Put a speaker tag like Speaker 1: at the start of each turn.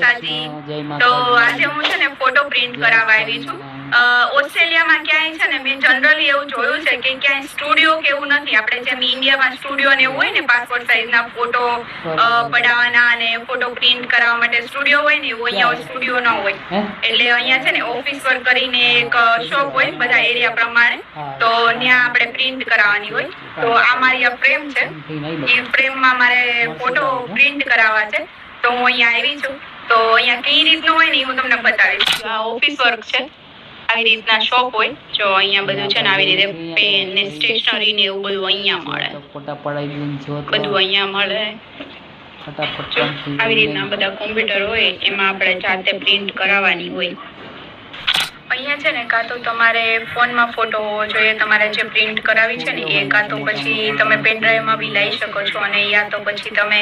Speaker 1: માતાજી। તો આજે હું છે ને ફોટો પ્રિન્ટ કરાવવા આવી છું। ઓસ્ટ્રેલિયામાં ક્યાંય છે ને મેં જનરલી એવું જોયું છે કે ક્યાંય સ્ટુડિયો કે એવું નથી। આપણે જેમ ઇન્ડિયામાં સ્ટુડિયો ને એવું હોય ને પાસપોર્ટ સાઇઝના ફોટો પડાવવાના અને ફોટો પ્રિન્ટ કરાવવા માટે સ્ટુડિયો હોય ને એવું અહીંયા સ્ટુડિયો ન હોય। એટલે અહીંયા છે ને ઓફિસ વર્ક કરીને એક શોપ હોય બધા એરિયા પ્રમાણે, તો ત્યાં આપણે પ્રિન્ટ કરાવવાની હોય। તો આ મારી આ ફ્રેમ છે, એ ફ્રેમમાં મારે ફોટો પ્રિન્ટ કરાવવા છે। તો હું અહીંયા આવી છું। તો અહીંયા કઈ રીતનું હોય ને હું તમને બતાવીશ। આ ઓફિસ વર્ક છે, આવી રીતના શોપ હોય। જો અહીંયા બધું છે ને આવી રીતે પેન ને સ્ટેશનરી ને એવું બધું અહીંયા મળે, બધું અહીંયા મળે। આવી રીતના બધા કોમ્પ્યુટર હોય, એમાં આપણે જાતે પ્રિન્ટ કરાવવાની હોય। અહીંયા છે ને કાં તો તમારે ફોનમાં ફોટો હોવો જોઈએ, તમારે જે પ્રિન્ટ કરાવી છે ને એ, કાં તો પછી તમે પેન ડ્રાઈવમાં બી લઈ શકો છો, અને યા તો પછી તમે